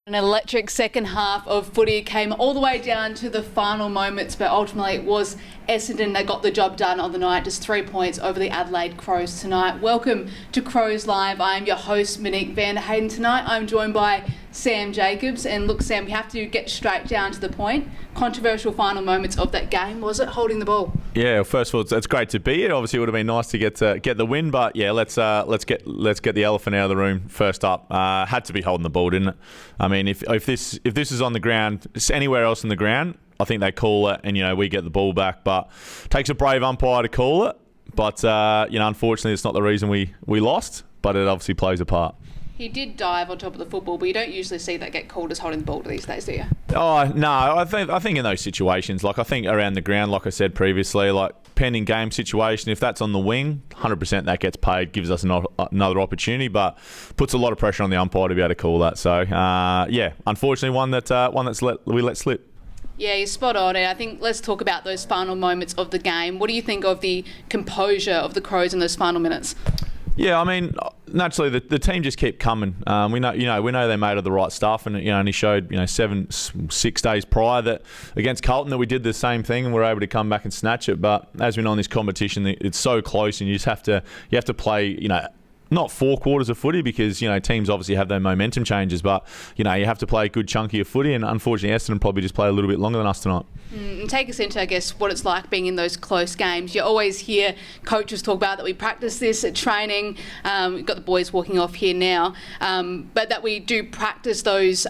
An electric second half of footy came all the way down to the final moments, but ultimately it was Essendon that got the job done on the night, just 3 points over the Adelaide Crows tonight. Welcome to Crows Live. I am your host, Monique Van Hayden. Tonight I'm joined by Sam Jacobs. And look, Sam, we have to get straight down to the point. Controversial final moments of that game. Was it holding the ball? Yeah, well, first of all, it's great to be here. Obviously, it would have been nice to get the win, but yeah, let's get the elephant out of the room first up. Had to be holding the ball, didn't it? I mean, if this is on the ground, it's anywhere else on the ground, I think they call it, and we get the ball back. But it takes a brave umpire to call it. But unfortunately, it's not the reason we lost. But it obviously plays a part. He did dive on top of the football, but you don't usually see that get called as holding the ball these days, do you? Oh no, I think in those situations, I think around the ground, like I said previously, pending game situation, if that's on the wing, 100% that gets paid, gives us another opportunity, but puts a lot of pressure on the umpire to be able to call that. So unfortunately, one that's we let slip. Yeah, you're spot on. And I think let's talk about those final moments of the game. What do you think of the composure of the Crows in those final minutes? Yeah, I mean, naturally the team just kept coming. We know they're made of the right stuff, and only showed 6 days prior that against Carlton that we did the same thing and we're able to come back and snatch it. But as we know in this competition, it's so close, and you have to play not 4 quarters of footy, because teams obviously have their momentum changes, but you have to play a good chunky of footy, and unfortunately Essendon probably just played a little bit longer than us tonight. And take us into, I guess, what it's like being in those close games. You always hear coaches talk about that we practice this at training. We've got the boys walking off here now, but that we do practice those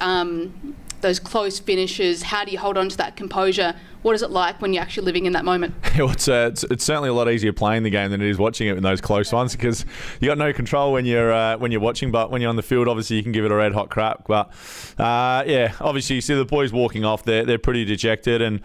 close finishes. How do you hold on to that composure? What is it like when you're actually living in that moment? Well, it's certainly a lot easier playing the game than it is watching it in those close ones, because you got no control when you're watching. But when you're on the field, obviously you can give it a red hot crack. But obviously you see the boys walking off. They're pretty dejected, and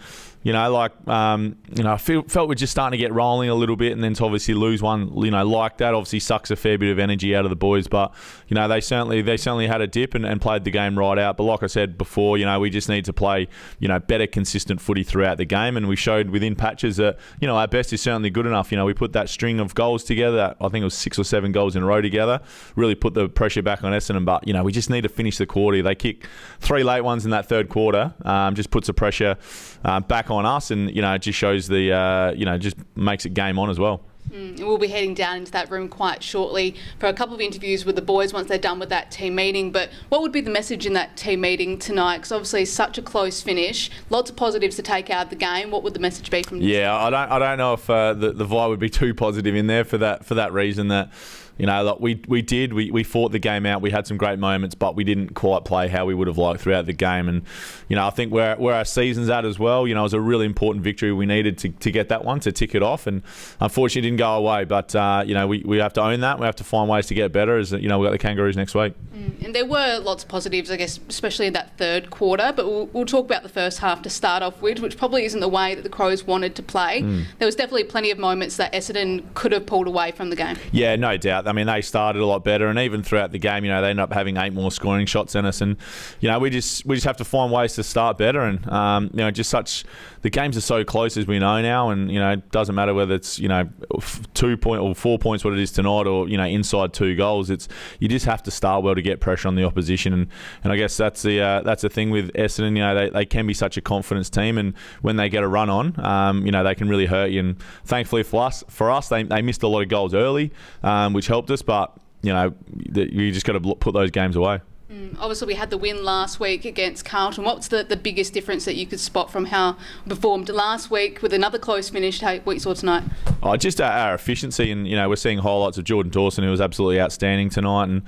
I felt we're just starting to get rolling a little bit, and then to obviously lose one, like that, obviously sucks a fair bit of energy out of the boys. But they certainly had a dip and played the game right out. But like I said before, we just need to play better, consistent footy throughout the game, and we showed within patches that our best is certainly good enough. We put that string of goals together. I think it was 6 or 7 goals in a row together. Really put the pressure back on Essendon, but we just need to finish the quarter. They kicked 3 late ones in that third quarter. Just puts the pressure back on us, and it just shows just makes it game on as well. We'll be heading down into that room quite shortly for a couple of interviews with the boys once they're done with that team meeting. But what would be the message in that team meeting tonight? Because obviously such a close finish, lots of positives to take out of the game. What would the message be from? Yeah, I don't know if the vibe would be too positive in there for that reason that. We fought the game out. We had some great moments, but we didn't quite play how we would have liked throughout the game. And I think where our season's at as well, it was a really important victory. We needed to get that one to tick it off, and unfortunately it didn't go away. But we have to own that. We have to find ways to get better. As we've got the Kangaroos next week. And there were lots of positives, I guess, especially in that third quarter. But we'll talk about the first half to start off with, which probably isn't the way that the Crows wanted to play. There was definitely plenty of moments that Essendon could have pulled away from the game. Yeah, no doubt. I mean, they started a lot better, and even throughout the game, they ended up having 8 more scoring shots than us, and we just have to find ways to start better, and the games are so close, as we know now, and it doesn't matter whether it's 2 point or 4 points, what it is tonight, or inside 2 goals. It's you just have to start well to get pressure on the opposition, and I guess that's the thing with Essendon. They can be such a confidence team, and when they get a run on, they can really hurt you. And thankfully for us, they missed a lot of goals early, which helped us. But you just got to put those games away. Obviously, we had the win last week against Carlton. What's the biggest difference that you could spot from how we performed last week with another close finish to what you saw tonight? Just our efficiency, and we're seeing highlights of Jordan Dawson, who was absolutely outstanding tonight, and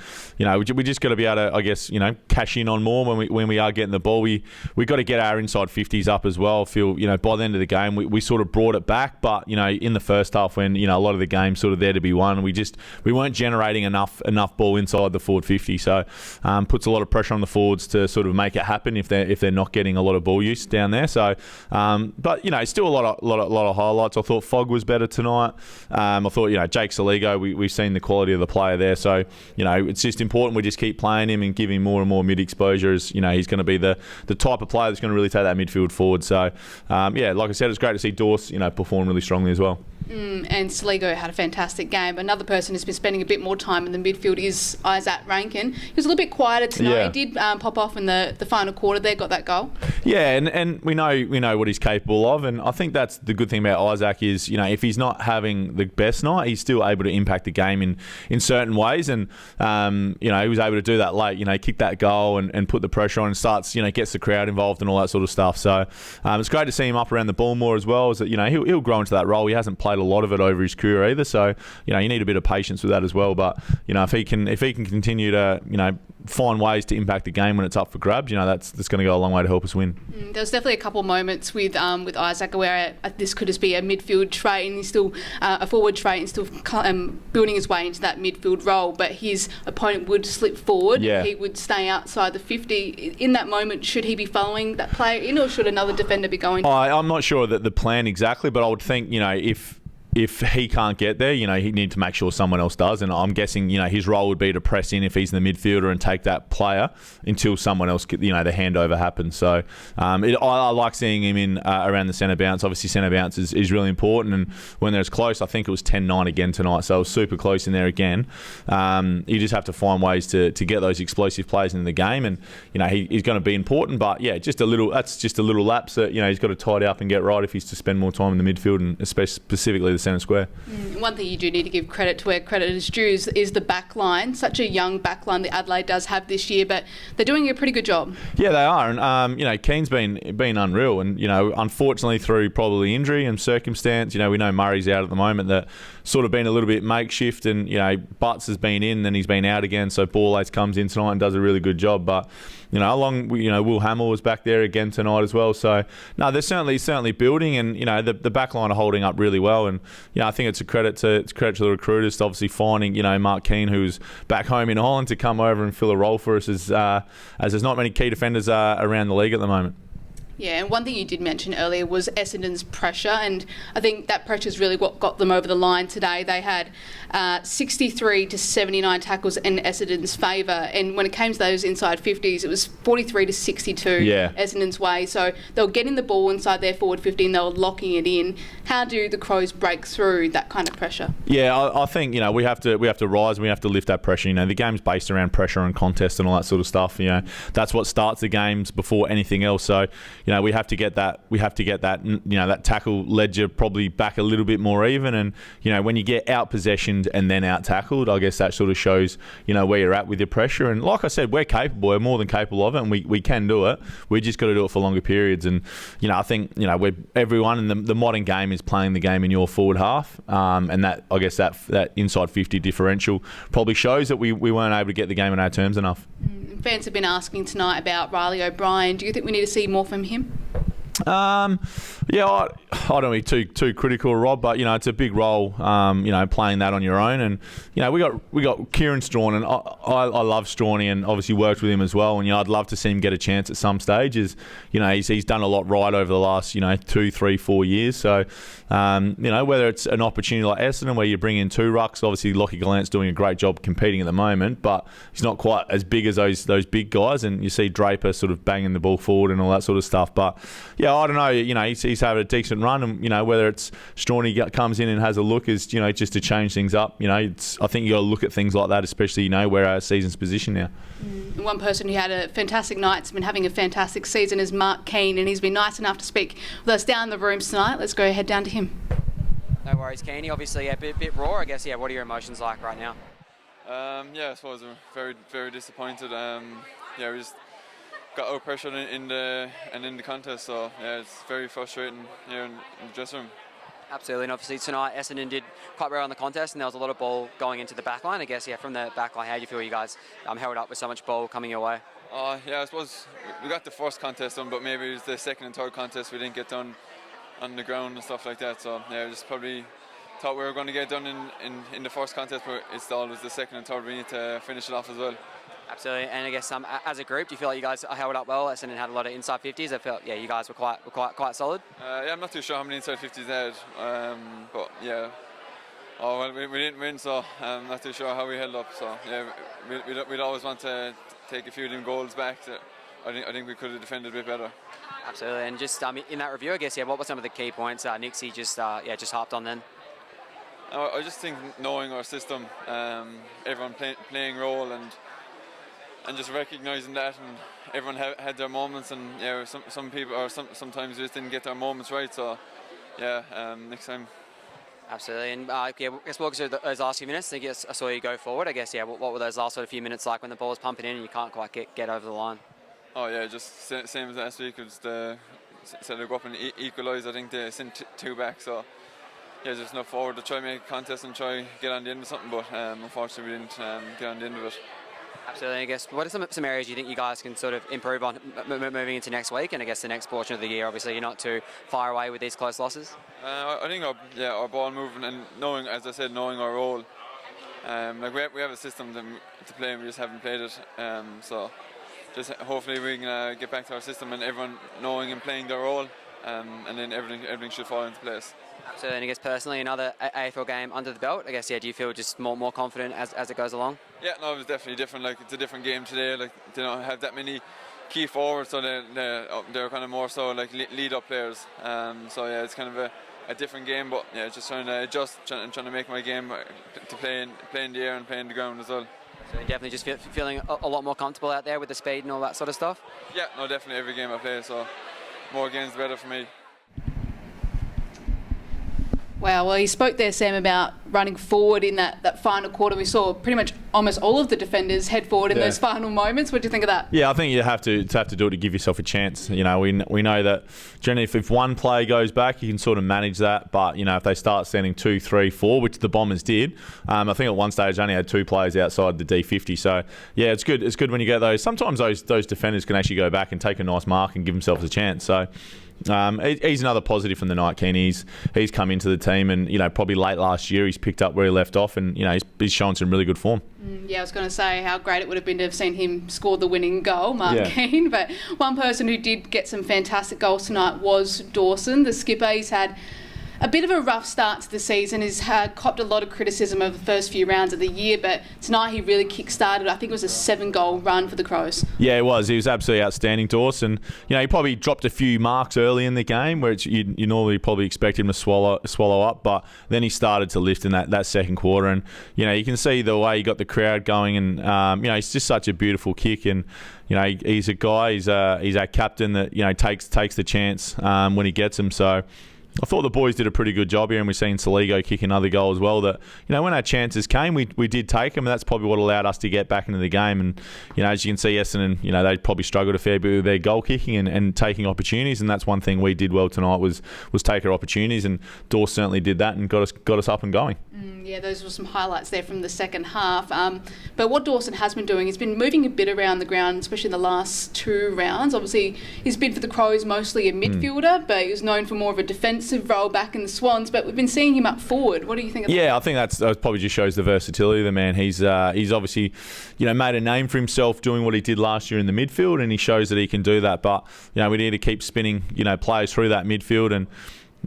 we just got to be able to, I guess, cash in on more when we are getting the ball. We got to get our inside 50s up as well. I feel by the end of the game we sort of brought it back, but in the first half when a lot of the game's sort of there to be won, we weren't generating enough ball inside the forward 50. So puts a lot of pressure on the forwards to sort of make it happen if they're not getting a lot of ball use down there. So, but still a lot of highlights. I thought Fogg was better tonight. I thought Jake Saligo, we've seen the quality of the player there. So it's just important we just keep playing him and giving more and more mid exposure. As he's going to be the type of player that's going to really take that midfield forward. So like I said, it's great to see Dawes perform really strongly as well. And Sligo had a fantastic game. Another person who's been spending a bit more time in the midfield is Isaac Rankin. He was a little bit quieter tonight. Yeah. He did pop off in the final quarter there, got that goal. Yeah, and we know what he's capable of, and I think that's the good thing about Isaac is, if he's not having the best night, he's still able to impact the game in certain ways, and he was able to do that late, kick that goal and put the pressure on and starts, gets the crowd involved and all that sort of stuff. So it's great to see him up around the ball more as well, as that, he'll grow into that role. He hasn't played a lot of it over his career either, so you need a bit of patience with that as well. But if he can continue to find ways to impact the game when it's up for grabs, that's going to go a long way to help us win. There was definitely a couple of moments with Isaac where this could just be a midfield trait, and he's still a forward trait, and still building his way into that midfield role. But his opponent would slip forward. Yeah. He would stay outside the 50. In that moment, should he be following that player in, or should another defender be going? I'm not sure that the plan exactly, but I would think if he can't get there, he'd need to make sure someone else does. And I'm guessing, his role would be to press in if he's in the midfielder and take that player until someone else, the handover happens. So I like seeing him in around the centre bounce. Obviously, centre bounce is really important. And when there's close, I think it was 10-9 again tonight. So it was super close in there again. You just have to find ways to get those explosive players in the game. And, he's going to be important. But, yeah, that's just a little lapse that, he's got to tidy up and get right if he's to spend more time in the midfield and specifically the centre square. One thing you do need to give credit to where credit is due is the back line. Such a young back line that Adelaide does have this year, but they're doing a pretty good job. Yeah, they are. And, Keane's been unreal. And, unfortunately through probably injury and circumstance, we know Murray's out at the moment, that sort of been a little bit makeshift, and, Butts has been in and he's been out again. So Borlace comes in tonight and does a really good job. But, Will Hamill was back there again tonight as well. So, no, they're certainly building, and, the back line are holding up really well. And, I think it's a credit to the recruiters to obviously finding, Mark Keane, who's back home in Holland, to come over and fill a role for us as there's not many key defenders around the league at the moment. Yeah, and one thing you did mention earlier was Essendon's pressure, and I think that pressure is really what got them over the line today. They had 63 to 79 tackles in Essendon's favour, and when it came to those inside 50s, it was 43 to 62 Essendon's way. So they were getting the ball inside their forward 50 and they were locking it in. How do the Crows break through that kind of pressure? Yeah, I think we have to rise and we have to lift that pressure. The game's based around pressure and contest and all that sort of stuff. That's what starts the games before anything else. So we have to get that. We have to get that. That tackle ledger probably back a little bit more even. And when you get out possessioned and then out tackled, I guess that sort of shows where you're at with your pressure. And like I said, we're capable. We're more than capable of it, and we can do it. We just got to do it for longer periods. And I think everyone in the modern game is playing the game in your forward half. And that, I guess, that inside 50 differential probably shows that we weren't able to get the game in our terms enough. Fans have been asking tonight about Riley O'Brien. Do you think we need to see more from him? I don't want to be too critical, Rob, but it's a big role, playing that on your own. And we got Kieran Strawn, and I love Strawny, and obviously worked with him as well. And I'd love to see him get a chance at some stage. He's done a lot right over the last 2, 3, 4 years. So whether it's an opportunity like Essendon where you bring in two rucks, obviously Lachlan Gallant's doing a great job competing at the moment, but he's not quite as big as those big guys. And you see Draper sort of banging the ball forward and all that sort of stuff. But I don't know. He's having a decent run, and whether it's Strawny comes in and has a look is just to change things up. I think you got to look at things like that, especially where our season's position now. One person who had a fantastic night, has been having a fantastic season, is Mark Keane, and he's been nice enough to speak with us down in the rooms tonight. Let's go head down to him. No worries, Keane. Obviously a bit raw, I guess. What are your emotions like right now? I suppose I'm very, very disappointed. We just got out pressured in the contest, so it's very frustrating here in the dressing room. Absolutely, and obviously tonight Essendon did quite well in the contest, and there was a lot of ball going into the back line. I guess, from the back line, how do you feel you guys held up with so much ball coming your way? I suppose we got the first contest done, but maybe it was the second and third contest we didn't get done on the ground and stuff like that. So just probably thought we were going to get done in the first contest, but it's always the second and third we need to finish it off as well. Absolutely, and I guess as a group, do you feel like you guys held up well? Essendon had a lot of inside 50s. I felt you guys were quite solid. I'm not too sure how many inside 50s they had, but we didn't win, so I'm not too sure how we held up. So we'd always want to take a few of them goals back. I think we could have defended a bit better. Absolutely, and just in that review, I guess, what were some of the key points Nixie just harped on then? I just think knowing our system, everyone playing role, and just recognising that, and everyone had their moments, and some people or sometimes just didn't get their moments right. So next time. Absolutely, and I guess walk us through those last few minutes. I guess I saw you go forward. I guess what were those last sort of few minutes like when the ball was pumping in and you can't quite get over the line? Oh yeah, just same as last week. It was instead of go up and equalise, I think they sent two back. So just enough forward to try and make a contest and try get on the end of something. But unfortunately, we didn't get on the end of it. Absolutely. I guess what are some areas you think you guys can sort of improve on moving into next week, and I guess the next portion of the year? Obviously, you're not too far away with these close losses. I think our ball movement and knowing, as I said, knowing our role. We have a system to play, and we just haven't played it. So just hopefully we can get back to our system and everyone knowing and playing their role, and then everything should fall into place. Absolutely. And I guess personally, another AFL game under the belt. I guess do you feel just more confident as it goes along? Yeah, no, it was definitely different. Like, it's a different game today. Like, they don't have that many key forwards, so they're kind of more so like lead up players. It's kind of a different game, but just trying to adjust and trying to make my game to play in the air and play in the ground as well. So you're definitely just feeling a lot more comfortable out there with the speed and all that sort of stuff? Yeah, no, definitely every game I play, so more games the better for me. Wow, well, you spoke there, Sam, about running forward in that final quarter. We saw pretty much almost all of the defenders head forward in those final moments. What do you think of that? Yeah, I think you have to do it to give yourself a chance. We know that generally if one player goes back, you can sort of manage that. But, if they start standing 2, 3, 4, which the Bombers did, I think at one stage they only had 2 players outside the D50. So, yeah, it's good. It's good when you get those. Sometimes those defenders can actually go back and take a nice mark and give themselves a chance. So, he's another positive from the night, Keane. He's come into the team, and probably late last year he's picked up where he left off, and he's shown some really good form. Yeah, I was going to say how great it would have been to have seen him score the winning goal, Mark Keane. But one person who did get some fantastic goals tonight was Dawson, the skipper. He's had a bit of a rough start to the season. He's copped a lot of criticism over the first few rounds of the year, but tonight he really kick-started. I think it was a 7-goal run for the Crows. Yeah, it was. He was absolutely outstanding, Dawson. He probably dropped a few marks early in the game, where you normally probably expect him to swallow up, but then he started to lift in that second quarter, and you can see the way he got the crowd going, and he's just such a beautiful kick, and he's a guy. He's our captain that takes the chance when he gets him. So I thought the boys did a pretty good job here, and we've seen Saligo kick another goal as well. That when our chances came, we did take them, and that's probably what allowed us to get back into the game. And as you can see, Essendon, they probably struggled a fair bit with their goal kicking and taking opportunities, and that's one thing we did well tonight was take our opportunities, and Dawes certainly did that and got us up and going. Yeah, those were some highlights there from the second half. But what Dawson has been doing, he's been moving a bit around the ground, especially in the last 2 rounds. Obviously, he's been for the Crows mostly a midfielder, but he was known for more of a defensive role back in the Swans. But we've been seeing him up forward. What do you think of that? Yeah, I think that probably just shows the versatility of the man. He's obviously made a name for himself doing what he did last year in the midfield, and he shows that he can do that. But we need to keep spinning players through that midfield, and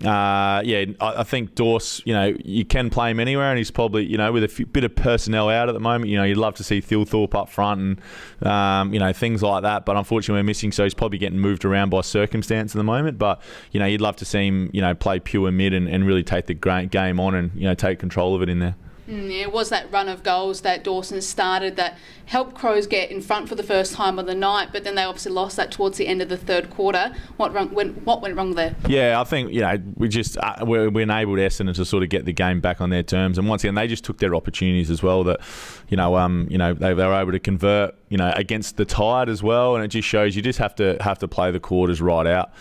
I think Dawes, you can play him anywhere, and he's probably, with a bit of personnel out at the moment, you'd love to see Thilthorpe up front and, things like that. But unfortunately, we're missing, so he's probably getting moved around by circumstance at the moment. But, you'd love to see him, play pure mid and really take the game on and, take control of it in there. It was that run of goals that Dawson started that helped Crows get in front for the first time on the night, but then they obviously lost that towards the end of the third quarter. What went wrong there? Yeah, I think we enabled Essendon to sort of get the game back on their terms, and once again they just took their opportunities as well. That they were able to convert against the Tide as well, and it just shows you just have to play the quarters right out.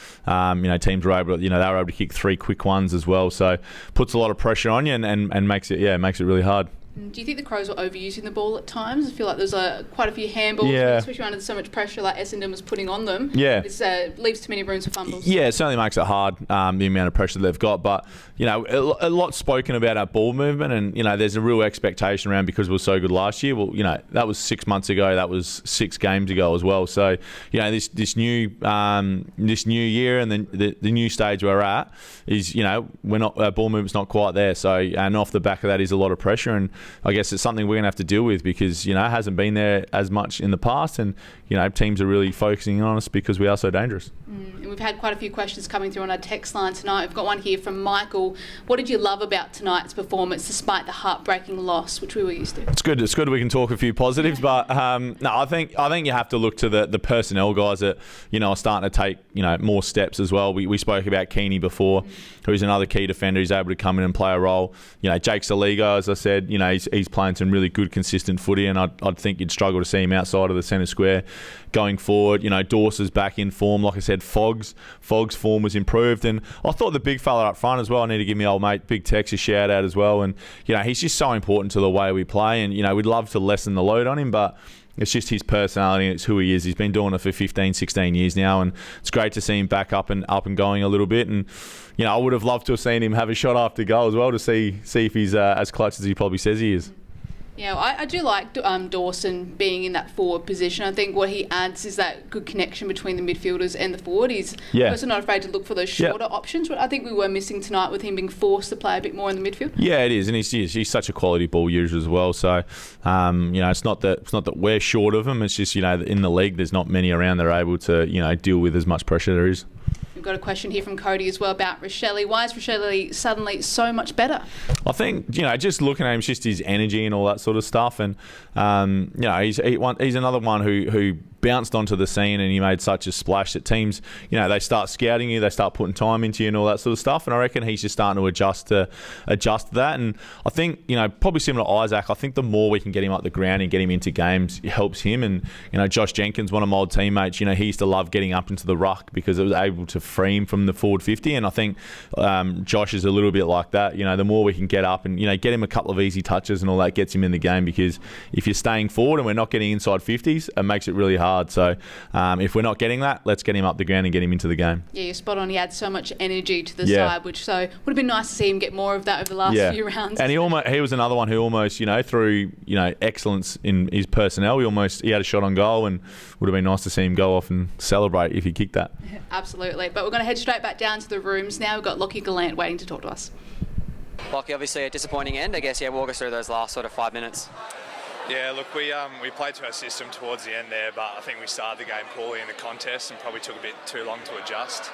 Teams were able to, they were able to kick 3 quick ones as well, so puts a lot of pressure on you and makes it really hard. Do you think the Crows were overusing the ball at times? I feel like there's quite a few handballs, especially under so much pressure like Essendon was putting on them. Yeah. It leaves too many rooms for fumbles. Yeah, it certainly makes it hard, the amount of pressure they've got. But, a lot spoken about our ball movement, and, there's a real expectation around because we were so good last year. Well, that was 6 months ago. That was 6 games ago as well. So, this new year and then the new stage we're at is, our ball movement's not quite there. So, and off the back of that is a lot of pressure. And, I guess it's something we're going to have to deal with because, it hasn't been there as much in the past, and, teams are really focusing on us because we are so dangerous. And we've had quite a few questions coming through on our text line tonight. We've got one here from Michael. What did you love about tonight's performance despite the heartbreaking loss, which we were used to? It's good we can talk a few positives, but no, I think you have to look to the personnel guys that, are starting to take, more steps as well. We spoke about Keane before, who's another key defender. He's able to come in and play a role. Jake Saliga, as I said, he's playing some really good, consistent footy, and I'd think you'd struggle to see him outside of the centre square going forward. Dawson's back in form. Like I said, Fogg's form was improved, and I thought the big fella up front as well, I need to give my old mate Big Tex a shout out as well, and he's just so important to the way we play, and we'd love to lessen the load on him, but it's just his personality and it's who he is. He's been doing it for 15, 16 years now, and it's great to see him back up and going a little bit. And I would have loved to have seen him have a shot after goal as well to see if he's as clutch as he probably says he is. Yeah, I do like Dawson being in that forward position. I think what he adds is that good connection between the midfielders and the forward. He's also not afraid to look for those shorter options. I think we were missing tonight with him being forced to play a bit more in the midfield. Yeah, it is, and he's such a quality ball user as well. So, it's not that we're short of him. It's just in the league, there's not many around that are able to deal with as much pressure there is. We've got a question here from Cody as well about Rochelle. Why is Rochelle suddenly so much better? I think, just looking at him, it's just his energy and all that sort of stuff. And, he's another one who bounced onto the scene and he made such a splash that teams, they start scouting you, they start putting time into you and all that sort of stuff. And I reckon he's just starting to adjust to that. And I think, probably similar to Isaac, I think the more we can get him up the ground and get him into games, it helps him. And, Josh Jenkins, one of my old teammates, he used to love getting up into the ruck because it was able to free him from the forward 50. And I think Josh is a little bit like that. The more we can get up and, get him a couple of easy touches and all that gets him in the game, because if you're staying forward and we're not getting inside 50s, it makes it really hard. So if we're not getting that, let's get him up the ground and get him into the game. Yeah, you're spot on. He adds so much energy to the side, which would have been nice to see him get more of that over the last few rounds. And he was another one who almost, through excellence in his personnel, he had a shot on goal, and would have been nice to see him go off and celebrate if he kicked that. Absolutely. But we're going to head straight back down to the rooms now. We've got Lachlan Gollant waiting to talk to us. Lockie, obviously a disappointing end. I guess, walk us through those last sort of 5 minutes. Yeah, look, we played to our system towards the end there, but I think we started the game poorly in the contest and probably took a bit too long to adjust.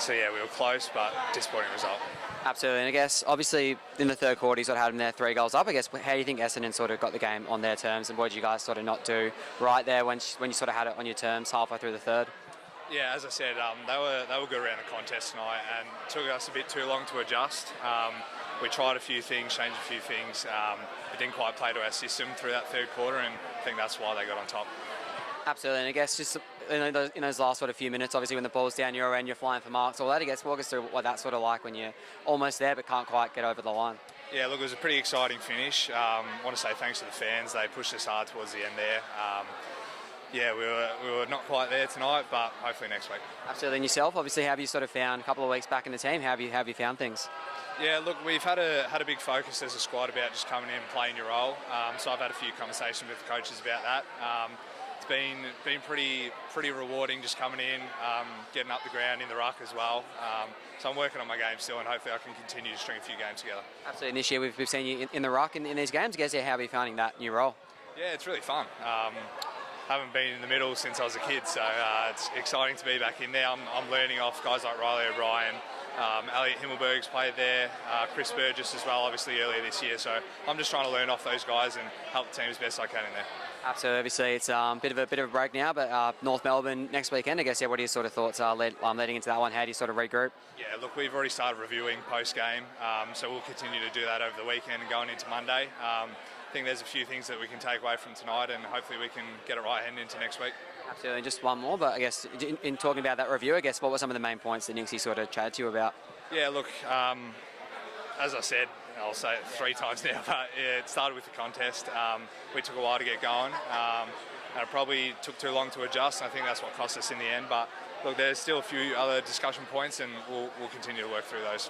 We were close, but disappointing result. Absolutely, and I guess obviously in the third quarter you sort of had them there 3 goals up. I guess how do you think Essendon sort of got the game on their terms, and what did you guys sort of not do right there when you sort of had it on your terms halfway through the third? Yeah, as I said, they were good around the contest tonight, and it took us a bit too long to adjust. We tried a few things, changed a few things. It didn't quite play to our system through that third quarter, and I think that's why they got on top. Absolutely, and I guess just in those last sort of few minutes, obviously when the ball's down your end, you're flying for marks, all that. I guess walk us through what that's sort of like when you're almost there but can't quite get over the line. Yeah, look, it was a pretty exciting finish. I want to say thanks to the fans. They pushed us hard towards the end there. We were not quite there tonight, but hopefully next week. Absolutely, and yourself, obviously, how have you sort of found a couple of weeks back in the team? How have you found things? Yeah, look, we've had a big focus as a squad about just coming in and playing your role. So I've had a few conversations with the coaches about that. It's been pretty rewarding just coming in, getting up the ground in the ruck as well. So I'm working on my game still, and hopefully I can continue to string a few games together. Absolutely, and this year we've seen you in the ruck in these games. I guess how are you finding that new role? Yeah, it's really fun. Haven't been in the middle since I was a kid, so it's exciting to be back in there. I'm learning off guys like Riley O'Brien, Elliot Himmelberg's played there, Chris Burgess as well, obviously earlier this year. So I'm just trying to learn off those guys and help the team as best I can in there. Absolutely, obviously it's a bit of a break now, but North Melbourne next weekend. I guess what are your sort of thoughts leading into that one? How do you sort of regroup? Yeah, look, we've already started reviewing post game, so we'll continue to do that over the weekend and going into Monday. I think there's a few things that we can take away from tonight, and hopefully we can get it right heading into next week. Absolutely, and just one more, but I guess in talking about that review, I guess what were some of the main points that Nixie sort of chatted to you about? Yeah, look, as I said, I'll say it 3 times now, but it started with the contest. We took a while to get going, and it probably took too long to adjust, and I think that's what cost us in the end. But look, there's still a few other discussion points, and we'll continue to work through those.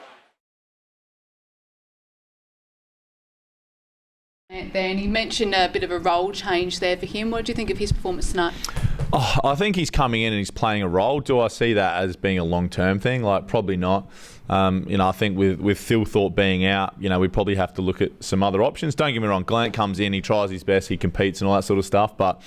There, and he mentioned a bit of a role change there for him. What do you think of his performance tonight? Oh, I think he's coming in and he's playing a role. Do I see that as being a long-term thing? Probably not. I think with Phil Thorpe being out, we'd probably have to look at some other options. Don't get me wrong, Gollant comes in, he tries his best, he competes and all that sort of stuff, but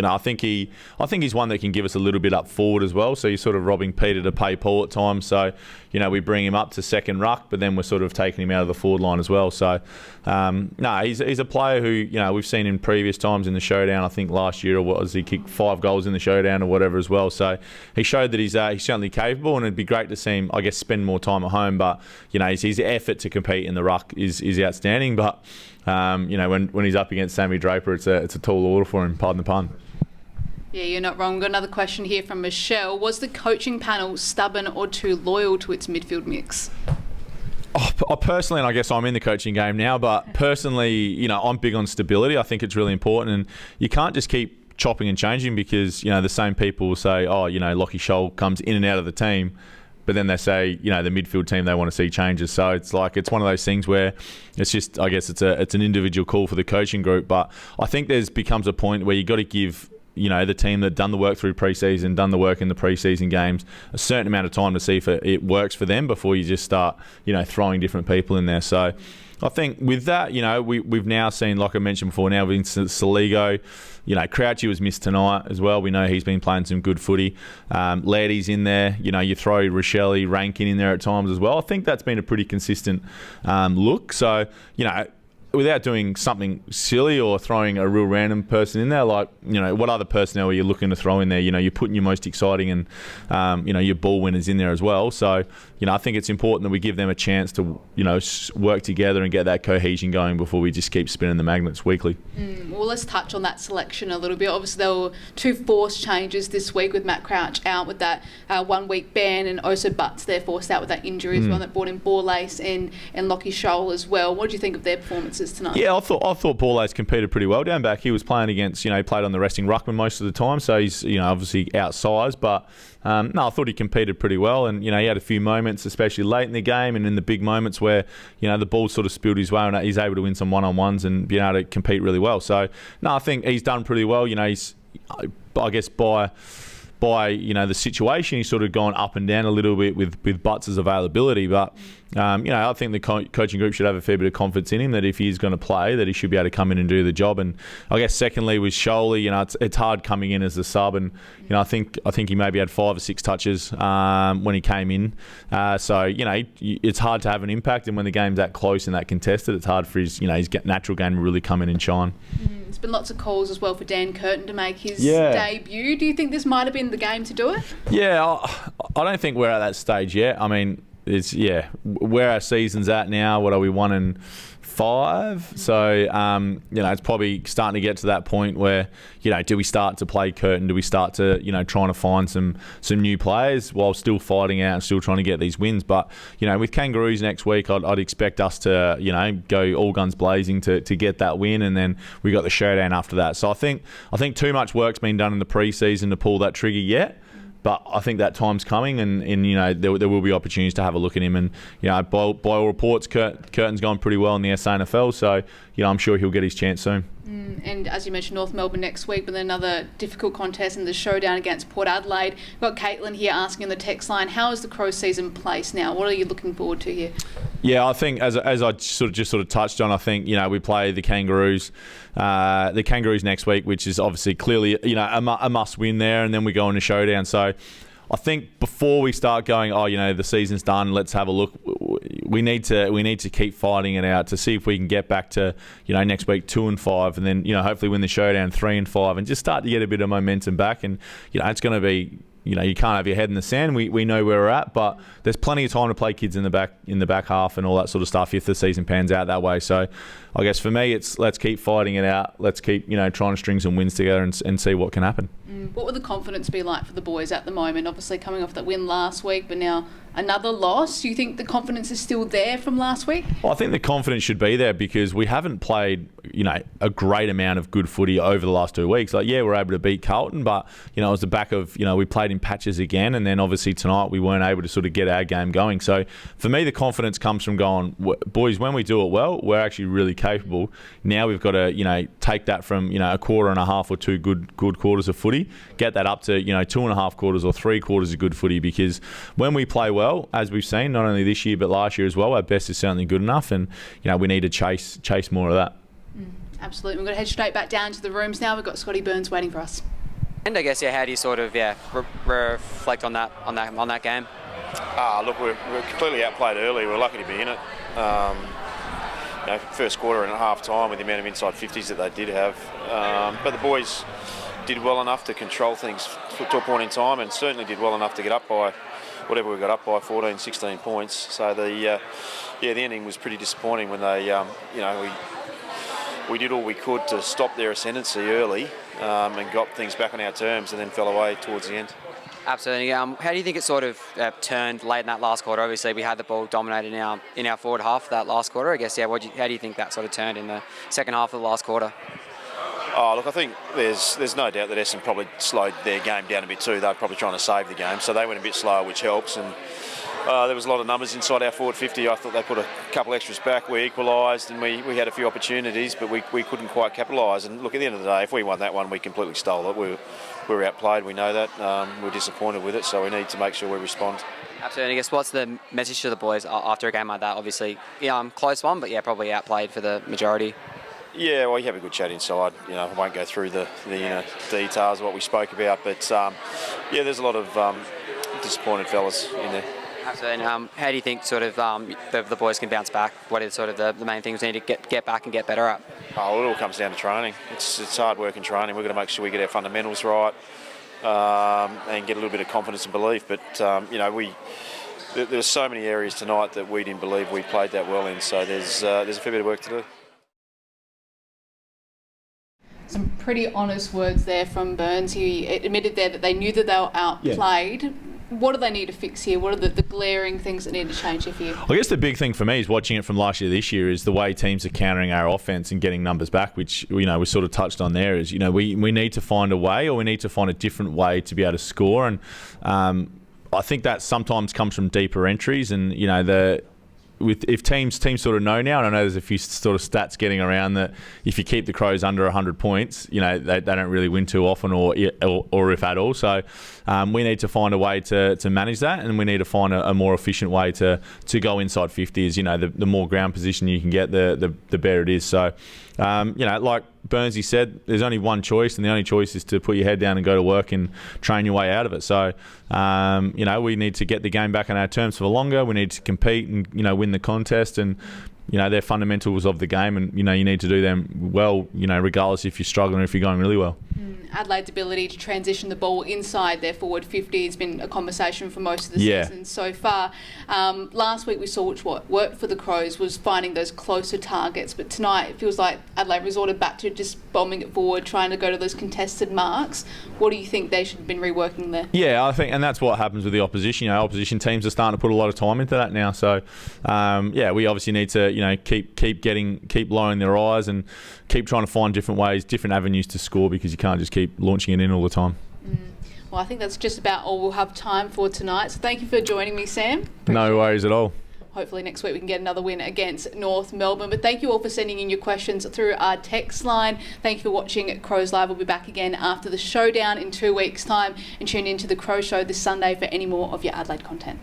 I think he's one that can give us a little bit up forward as well. So you're sort of robbing Peter to pay Paul at times. So, we bring him up to second ruck, but then we're sort of taking him out of the forward line as well. So, he's a player who, we've seen in previous times in the showdown. I think last year, he kicked 5 goals in the showdown or whatever as well. So he showed that he's certainly capable, and it'd be great to see him, I guess, spend more time at home. But, his effort to compete in the ruck is outstanding. But, when he's up against Sammy Draper, it's a tall order for him, pardon the pun. Yeah, you're not wrong. We've got another question here from Michelle. Was the coaching panel stubborn or too loyal to its midfield mix? Personally, and I guess I'm in the coaching game now, but personally, I'm big on stability. I think it's really important, and you can't just keep chopping and changing because, the same people will say, Lachie Scholl comes in and out of the team, but then they say, the midfield team, they want to see changes. So it's one of those things where it's just, I guess it's an individual call for the coaching group, but I think becomes a point where you got to give the team that done the work through pre-season, done the work in the pre-season games, a certain amount of time to see if it works for them before you just start, throwing different people in there. So I think with that, we've now seen, like I mentioned before, now we've seen Saligo. Crouchy was missed tonight as well. We know he's been playing some good footy. Laddie's in there. You throw Rochelle, Rankin in there at times as well. I think that's been a pretty consistent look. So, without doing something silly or throwing a real random person in there, what other personnel are you looking to throw in there? You're putting your most exciting and, your ball winners in there as well. So, I think it's important that we give them a chance to, work together and get that cohesion going before we just keep spinning the magnets weekly. Well, let's touch on that selection a little bit. Obviously, there were 2 forced changes this week with Matt Crouch out with that 1-week ban, and also Butts there forced out with that injury as well, that brought in Borlace and Lachie Scholl as well. What do you think of their performances tonight? Yeah, I thought Borlace competed pretty well down back. He was playing against, he played on the resting ruckman most of the time, so he's, obviously outsized, but I thought he competed pretty well, and he had a few moments, especially late in the game and in the big moments where the ball sort of spilled his way and he's able to win some one-on-ones and be able to compete really well. So I think he's done pretty well. He's, I guess, by the situation, he's sort of gone up and down a little bit with Butts' availability, but I think the coaching group should have a fair bit of confidence in him that if he's going to play, that he should be able to come in and do the job. And I guess secondly with Sholey, it's hard coming in as a sub, and I think he maybe had 5 or 6 touches when he came in. So it's hard to have an impact, and when the game's that close and that contested, it's hard for his natural game to really come in and shine. There's been lots of calls as well for Dan Curtin to make his debut. Do you think this might have been the game to do it? Yeah, I don't think we're at that stage yet. I mean, where our season's at now. What are we, 1-5? So it's probably starting to get to that point where do we start to play Curtin? Do we start to trying to find some new players while still fighting out and still trying to get these wins? But with Kangaroos next week, I'd expect us to go all guns blazing to get that win, and then we got the showdown after that. So I think too much work's been done in the pre-season to pull that trigger yet. But I think that time's coming, and there will be opportunities to have a look at him. And by all reports, Curtin's gone pretty well in the SANFL, so I'm sure he'll get his chance soon. And as you mentioned, North Melbourne next week, but then another difficult contest in the showdown against Port Adelaide. We've got Caitlin here asking in the text line, how is the Crows season placed now? What are you looking forward to here? Yeah, I think as I sort of touched on, I think we play the Kangaroos next week, which is obviously clearly a must win there, and then we go into showdown. So I think before we start going, the season's done, let's have a look. We need to keep fighting it out to see if we can get back to next week 2-5, and then hopefully win the showdown 3-5, and just start to get a bit of momentum back. And it's going to be. You can't have your head in the sand. We know where we're at, but there's plenty of time to play kids in the back half and all that sort of stuff if the season pans out that way. So I guess for me, it's let's keep fighting it out. Let's keep trying to string some wins together and see what can happen. What would the confidence be like for the boys at the moment? Obviously coming off that win last week, but now another loss. Do you think the confidence is still there from last week? Well, I think the confidence should be there because we haven't played a great amount of good footy over the last 2 weeks. We're able to beat Carlton, but it was the back of we played in patches again, and then obviously tonight we weren't able to sort of get our game going. So for me, the confidence comes from going, boys, when we do it well, we're actually really capable. Now we've got to, take that from, a quarter and a half or two good quarters of footy, get that up to, 2.5 quarters or 3 quarters of good footy, because when we play well, as we've seen, not only this year but last year as well, our best is certainly good enough, and, we need to chase more of that. Absolutely. We're going to head straight back down to the rooms now. We've got Scotty Burns waiting for us. And I guess, how do you sort of, reflect on that game? Look, we're completely outplayed early. We're lucky to be in it. First quarter and a half time with the amount of inside 50s that they did have. But the boys did well enough to control things to a point in time, and certainly did well enough to get up by whatever we got up by, 14, 16 points. So the ending was pretty disappointing when they, we did all we could to stop their ascendancy early and got things back on our terms, and then fell away towards the end. Absolutely. How do you think it sort of turned late in that last quarter? Obviously, we had the ball dominated in our forward half of that last quarter. I guess, how do you think that sort of turned in the second half of the last quarter? Look, I think there's no doubt that Essendon probably slowed their game down a bit too. They're probably trying to save the game, so they went a bit slower, which helps. And there was a lot of numbers inside our forward 50. I thought they put a couple extras back. We equalised, and we had a few opportunities, but we couldn't quite capitalise. And look, at the end of the day, if we won that one, we completely stole it. We were outplayed, we know that. We're disappointed with it, so we need to make sure we respond. Absolutely. I guess, what's the message to the boys after a game like that? Obviously, close one, but probably outplayed for the majority. Yeah, well, you have a good chat inside. I won't go through the details of what we spoke about, but there's a lot of disappointed fellas in there. Absolutely. And how do you think sort of the boys can bounce back? What are sort of the main things we need to get back and get better at? It all comes down to training. It's hard work and training. We've got to make sure we get our fundamentals right and get a little bit of confidence and belief. But there's so many areas tonight that we didn't believe we played that well in. So there's a fair bit of work to do. Some pretty honest words there from Burns. He admitted there that they knew that they were outplayed. Yeah. What do they need to fix here? What are the glaring things that need to change here for you? I guess the big thing for me is watching it from last year to this year is the way teams are countering our offense and getting numbers back, which we sort of touched on there. Is we need to find a way, or we need to find a different way to be able to score, and I think that sometimes comes from deeper entries, and if teams sort of know now, and I know there's a few sort of stats getting around that if you keep the Crows under 100 points, they don't really win too often, or if at all. So we need to find a way to manage that, and we need to find a more efficient way to go inside 50s. The more ground position you can get, the better it is. So like Burnsy said, there's only one choice, and the only choice is to put your head down and go to work and train your way out of it. So we need to get the game back on our terms for longer. We need to compete and win the contest, and they're fundamentals of the game, and you need to do them well, regardless if you're struggling or if you're going really well. Adelaide's ability to transition the ball inside their forward 50 has been a conversation for most of the season so far. Last week we saw what worked for the Crows was finding those closer targets, but tonight it feels like Adelaide resorted back to just bombing it forward, trying to go to those contested marks. What do you think they should have been reworking there? Yeah, I think, and that's what happens with the opposition. Opposition teams are starting to put a lot of time into that now. So, we obviously need to, keep lowering their eyes and keep trying to find different ways, different avenues to score, because you can't just keep launching it in all the time. Well, I think that's just about all we'll have time for tonight. So thank you for joining me, Sam. No worries at all. Hopefully next week we can get another win against North Melbourne. But thank you all for sending in your questions through our text line. Thank you for watching Crows Live. We'll be back again after the showdown in 2 weeks' time. And tune in to The Crow Show this Sunday for any more of your Adelaide content.